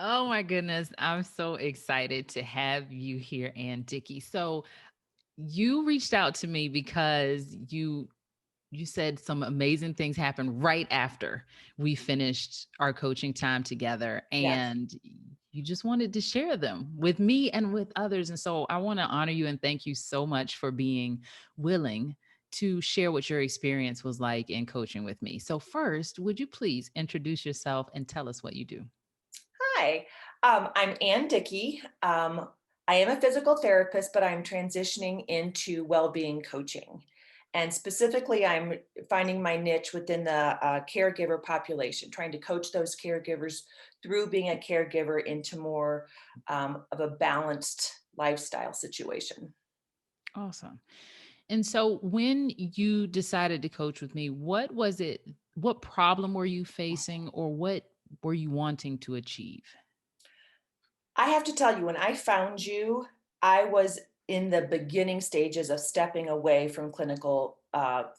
Oh my goodness. I'm so excited to have you here, and Dickey. So you reached out to me because you said some amazing things happened right after we finished our coaching time together, Yes. and you just wanted to share them with me and with others. And so I want to honor you and thank you so much for being willing to share what your experience was like in coaching with me. So first, would you please introduce yourself and tell us what you do? Hi, I'm Ann Dickey. I am a physical therapist, but I'm transitioning into well-being coaching. And specifically, I'm finding my niche within the caregiver population, trying to coach those caregivers through being a caregiver into more of a balanced lifestyle situation. Awesome. And so when you decided to coach with me, what was it? What problem were you facing or what were you wanting to achieve? I have to tell you, when I found you, I was in the beginning stages of stepping away from clinical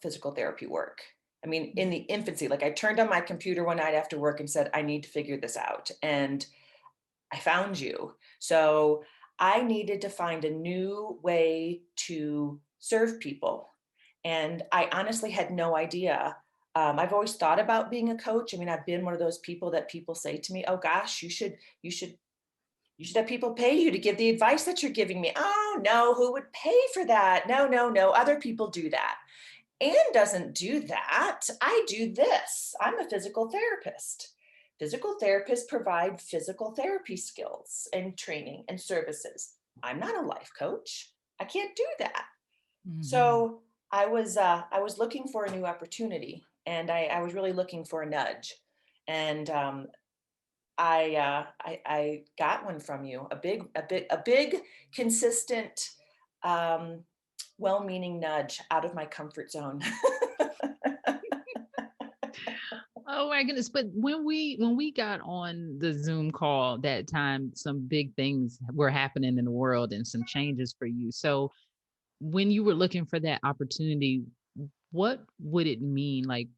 physical therapy work. I mean, in the infancy, like I turned on my computer one night after work and said, I need to figure this out. And I found you. So I needed to find a new way to serve people. And I honestly had no idea. I've always thought about being a coach. I mean, I've been one of those people that people say to me, "Oh gosh, you should have people pay you to give the advice that you're giving me." Oh, no, who would pay for that? No, no, no. Other people do that. Anne doesn't do that. I do this. I'm a physical therapist. Physical therapists provide physical therapy skills and training and services. I'm not a life coach. I can't do that. Mhm. So I was looking for a new opportunity, and I was really looking for a nudge. And I got one from you, a big, consistent, um, well-meaning nudge out of my comfort zone. Oh my goodness. But when we got on the Zoom call that time, some big things were happening in the world and some changes for you. So when you were looking for that opportunity, what would it mean? Like,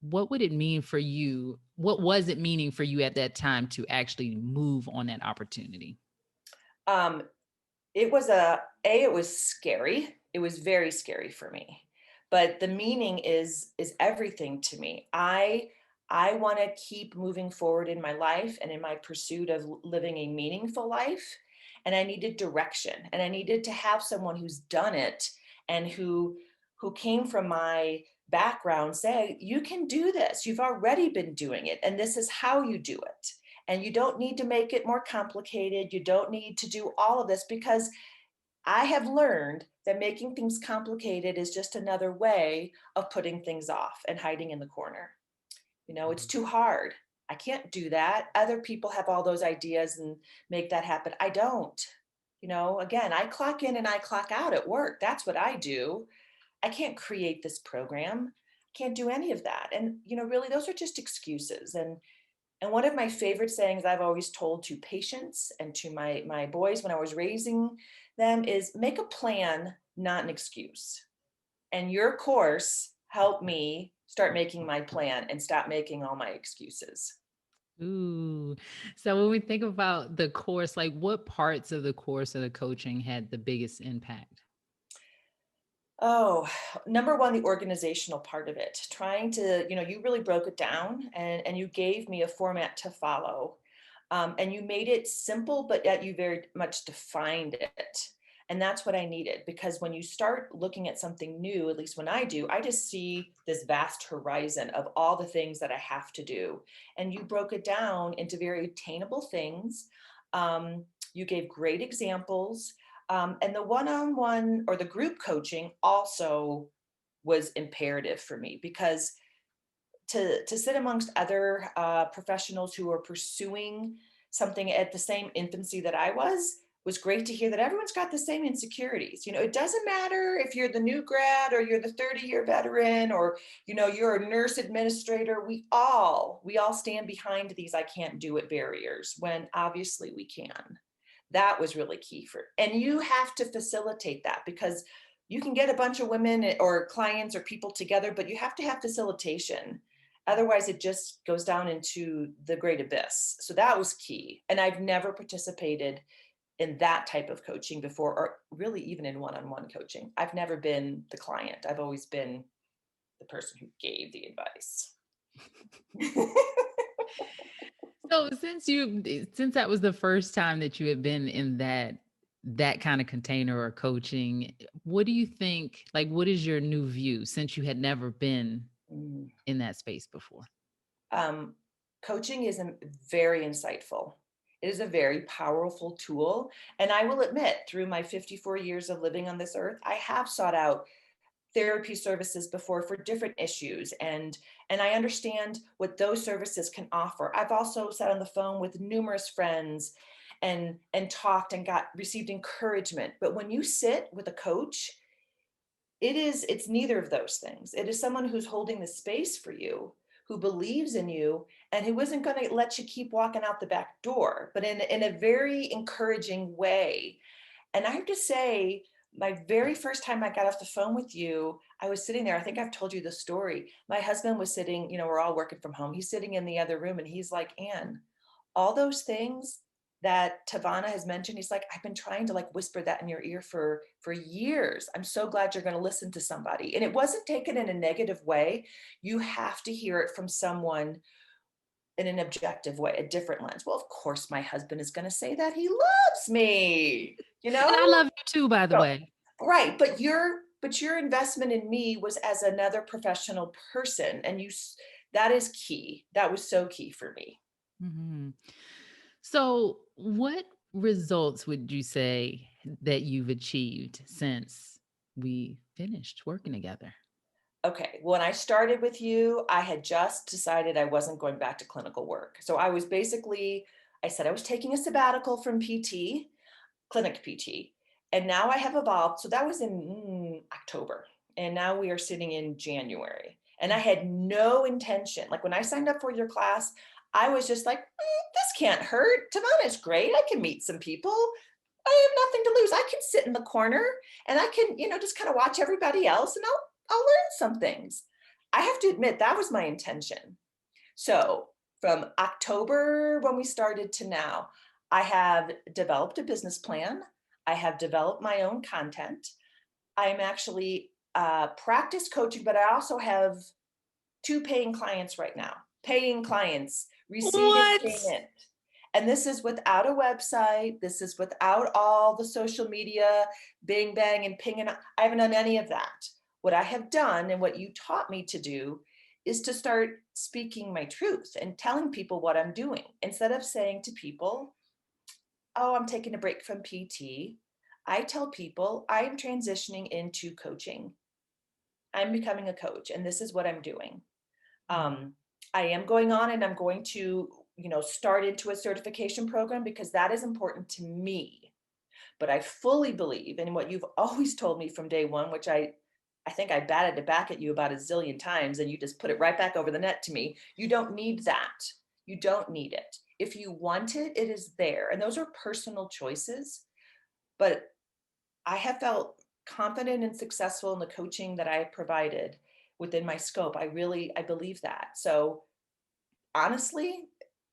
what would it mean for you? What was it meaning for you at that time to actually move on that opportunity? Um, it was scary. It was very scary for me. But the meaning is everything to me. I want to keep moving forward in my life and in my pursuit of living a meaningful life. And I needed direction, and I needed to have someone who's done it and who came from my background say, you can do this. You've already been doing it, and this is how you do it. And you don't need to make it more complicated. You don't need to do all of this, because I have learned that making things complicated is just another way of putting things off and hiding in the corner. It's Mhm. too hard. I can't do that. Other people have all those ideas and make that happen. I don't. Again, I clock in and I clock out at work. That's what I do. I can't create this program. I can't do any of that. And really, those are just excuses. And one of my favorite sayings I've always told to patients and to my boys when I was raising them is, make a plan, not an excuse. And your course helped me start making my plan and stop making all my excuses. Ooh. So when we think about the course, like what parts of the course of the coaching had the biggest impact? Oh, number one, the organizational part of it. Trying to, you really broke it down, and you gave me a format to follow. And you made it simple, but yet you very much defined it. And that's what I needed, because when you start looking at something new, at least when I do, I just see this vast horizon of all the things that I have to do. And you broke it down into very attainable things. You gave great examples. And the one-on-one or the group coaching also was imperative for me, because to sit amongst other professionals who are pursuing something at the same infancy that I was great to hear that everyone's got the same insecurities. It doesn't matter if you're the new grad or you're the 30-year veteran, or you're a nurse administrator. We all stand behind these "I can't do it" barriers, when obviously we can. That was really key and you have to facilitate that, because you can get a bunch of women or clients or people together, but you have to have facilitation Otherwise, it just goes down into the great abyss. So that was key. And I've never participated in that type of coaching before, or really even in one-on-one coaching. I've never been the client. I've always been the person who gave the advice. So since that was the first time that you had been in that kind of container or coaching, what do you think, like what is your new view since you had never been Mm. in that space before? Um, Coaching is very insightful. It is a very powerful tool. And I will admit, through my 54 years of living on this earth, I have sought out therapy services before for different issues, and I understand what those services can offer. I've also sat on the phone with numerous friends and talked and got received encouragement. But when you sit with a coach, it's neither of those things. It is someone who's holding the space for you, who believes in you, and who isn't going to let you keep walking out the back door, but in a very encouraging way. And I have to say, my very first time I got off the phone with you, I was sitting there. I think I've told you the story. My husband was sitting, we're all working from home. He's sitting in the other room and he's like, Anne, all those things that Tavana has mentioned, he's like, I've been trying to like whisper that in your ear for years. I'm so glad you're going to listen to somebody. And it wasn't taken in a negative way. You have to hear it from someone in an objective way, a different lens. Well, of course, my husband is going to say that he loves me, you And know? I love you too, by the So, way. right. But your investment in me was as another professional person. And that is key. That was so key for me. Mhm. So, what results would you say that you've achieved since we finished working together? Okay. When I started with you, I had just decided I wasn't going back to clinical work. So I said I was taking a sabbatical from PT, clinic PT. And now I have evolved. So that was in October. And now we are sitting in January. And I had no intention. Like when I signed up for your class, I was just like, this can't hurt. Tavana's great. I can meet some people. I have nothing to lose. I can sit in the corner and I can, just kind of watch everybody else and I'll learn some things. I have to admit that was my intention. So from October when we started to now, I have developed a business plan. I have developed my own content. I'm actually practice coaching, but I also have two paying clients right now, paying clients receiving What? payment. And this is without a website. This is without all the social media, bing, bang, and ping. And I haven't done any of that. What I have done and what you taught me to do is to start speaking my truth and telling people what I'm doing instead of saying to people, oh, I'm taking a break from PT. I tell people I'm transitioning into coaching. I'm becoming a coach, and this is what I'm doing. Mhm. Um, I am going on and I'm going to, start into a certification program because that is important to me. But I fully believe in what you've always told me from day one, which I think I batted it back at you about a zillion times and you just put it right back over the net to me. You don't need that. You don't need it. If you want it, it is there. And those are personal choices. But I have felt confident and successful in the coaching that I provided within my scope. I believe that. So honestly,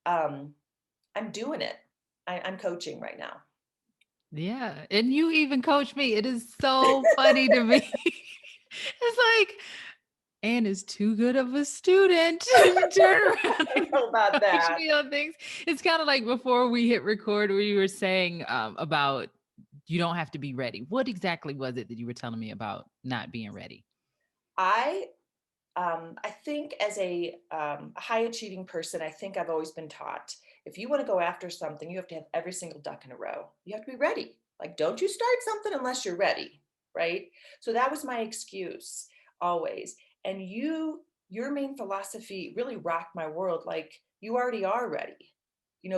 um, I'm doing it. I'm coaching right now. Yeah, and you even coach me. It is so funny to me. It's like, Anne is too good of a student to turn around I and don't know about coach that. me on things. It's kind of like before we hit record, where you were saying about you don't have to be ready. What exactly was it that you were telling me about not being ready? I I think as a high achieving person, I think I've always been taught if you want to go after something, you have to have every single duck in a row. You have to be ready. Like, don't you start something unless you're ready, right? So that was my excuse always. And your main philosophy really rocked my world. Like, you already are ready,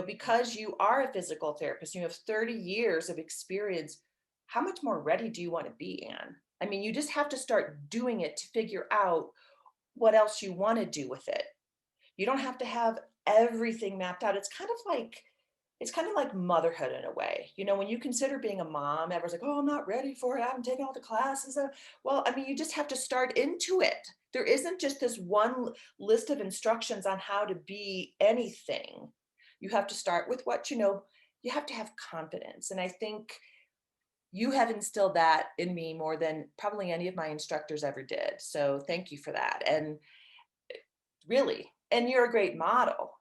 because you are a physical therapist. You have 30 years of experience. How much more ready do you want to be, Anne? I mean, you just have to start doing it to figure out what else you want to do with it. You don't have to have everything mapped out. It's kind of like motherhood in a way. When you consider being a mom, everyone's like, "Oh, I'm not ready for it. I haven't taken all the classes." Well, I mean, you just have to start into it. There isn't just this one list of instructions on how to be anything. You have to start with what you know. You have to have confidence. And I think you have instilled that in me more than probably any of my instructors ever did. So thank you for that. And really, and you're a great model.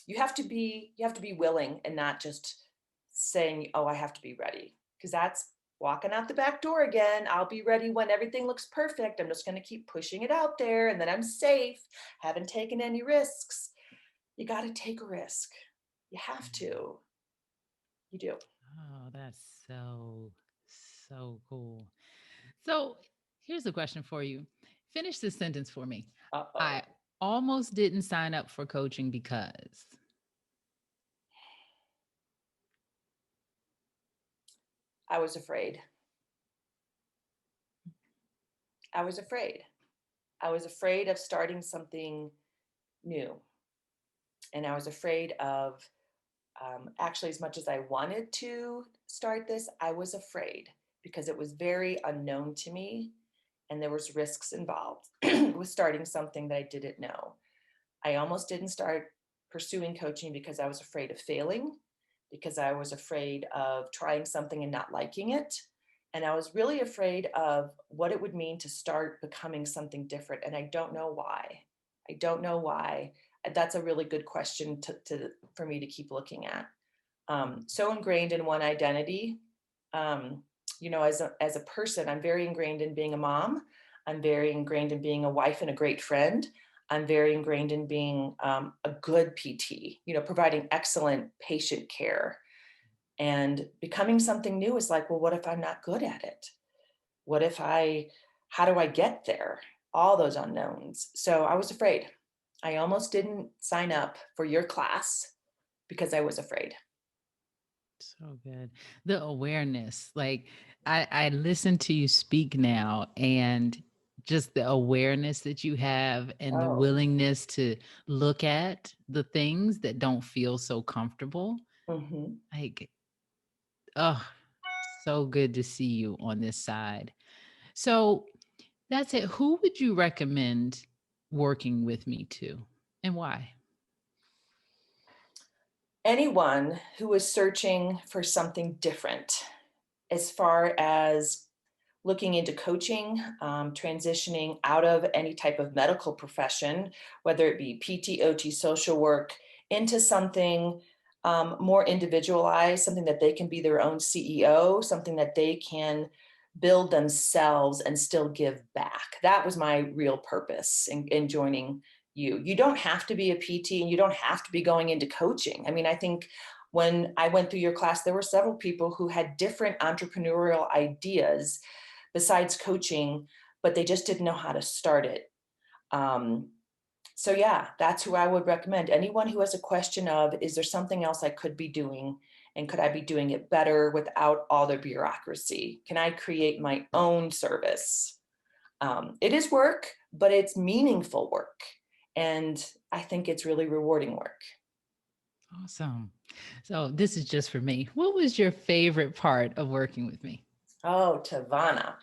You have to be willing and not just saying, "Oh, I have to be ready," because that's walking out the back door again. I'll be ready when everything looks perfect. I'm just going to keep pushing it out there, and then I'm safe. Haven't taken any risks. You got to take a risk. You have to. You do. Oh, that's so, so cool. So here's a question for you. Finish this sentence for me. Uh I oh. almost didn't sign up for coaching because. I was afraid. I was afraid. I was afraid of starting something new. And I was afraid of, actually, as much as I wanted to start this, I was afraid because it was very unknown to me and there was risks involved with starting something that I didn't know. I almost didn't start pursuing coaching because I was afraid of failing, because I was afraid of trying something and not liking it. And I was really afraid of what it would mean to start becoming something different. And I don't know why. I don't know why. That's a really good question for me to keep looking at. So ingrained in one identity. Um, as a person, I'm very ingrained in being a mom. I'm very ingrained in being a wife and a great friend. I'm very ingrained in being a good PT, providing excellent patient care. And becoming something new is like, well, what if I'm not good at it? What if how do I get there? All those unknowns. So I was afraid. I almost didn't sign up for your class because I was afraid. So good. The awareness. Like I listen to you speak now and just the awareness that you have and the Oh, willingness to look at the things that don't feel so comfortable. hmm. Like, oh, so good to see you on this side. So that's it. Who would you recommend working with me to and why? Anyone who is searching for something different as far as looking into coaching, transitioning out of any type of medical profession, whether it be PT, OT, social work, into something more individualized, something that they can be their own CEO, something that they can build themselves and still give back. That was my real purpose in joining you. You don't have to be a PT and you don't have to be going into coaching. I mean, I think when I went through your class, there were several people who had different entrepreneurial ideas besides coaching, but they just didn't know how to start it. Um, so yeah, that's who I would recommend. Anyone who has a question of, is there something else I could be doing? And could I be doing it better without all the bureaucracy? Can I create my own service? It is work, but it's meaningful work. And I think it's really rewarding work. Awesome. So this is just for me. What was your favorite part of working with me? Oh, Tavana.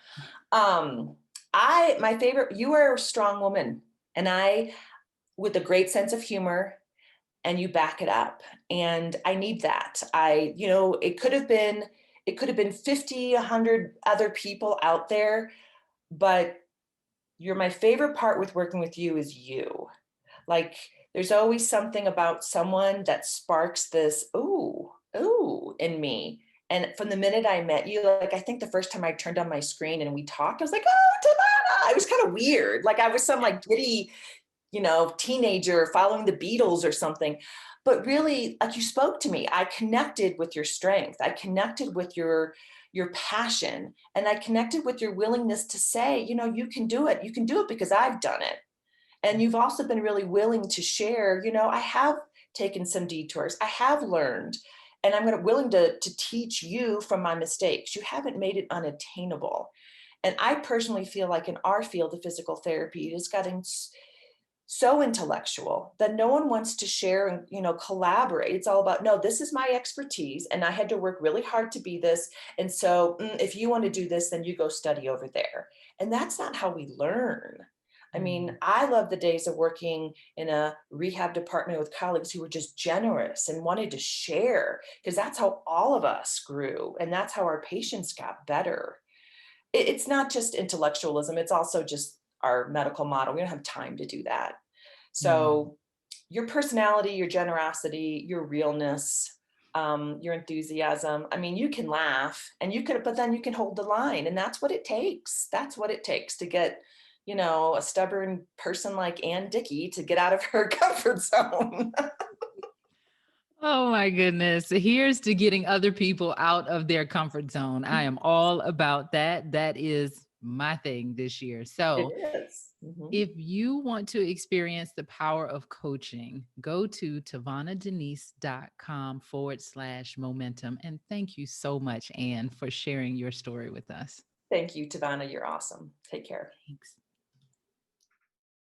Um, my favorite, you are a strong woman. And I, with a great sense of humor, and you back it up. And I need that. It could have been 50, 100 other people out there, but you're my favorite part with working with you is you. Like there's always something about someone that sparks this, ooh, in me. And from the minute I met you, like I think the first time I turned on my screen and we talked, I was like, oh, Tavana. It was kind of weird. Like I was some like giddy teenager following the Beatles or something. But really, like you spoke to me, I connected with your strength. I connected with your passion, and I connected with your willingness to say, you can do it. You can do it because I've done it. And you've also been really willing to share, I have taken some detours. I have learned, and willing to teach you from my mistakes. You haven't made it unattainable. And I personally feel like in our field of physical therapy, it has gotten so intellectual that no one wants to share and collaborate. It's all about, no, this is my expertise and I had to work really hard to be this, and so if you want to do this, then you go study over there. And that's not how we learn. I mean, Mm, I love the days of working in a rehab department with colleagues who were just generous and wanted to share, because that's how all of us grew and that's how our patients got better. It's not just intellectualism, it's also just our medical model. We don't have time to do that. mm. So, your personality, your generosity, your realness, your enthusiasm. I mean, you can laugh and you can, but then you can hold the line. And that's what it takes. That's what it takes to get, a stubborn person like Ann Dickey to get out of her comfort zone. Oh my goodness. Here's to getting other people out of their comfort zone. I am all about that. That is my thing this year. It So, is. Mhm. if you want to experience the power of coaching, go to tavanadenise.com/momentum. And thank you so much, Anne, for sharing your story with us. Thank you, Tavana. You're awesome. Take care. Thanks.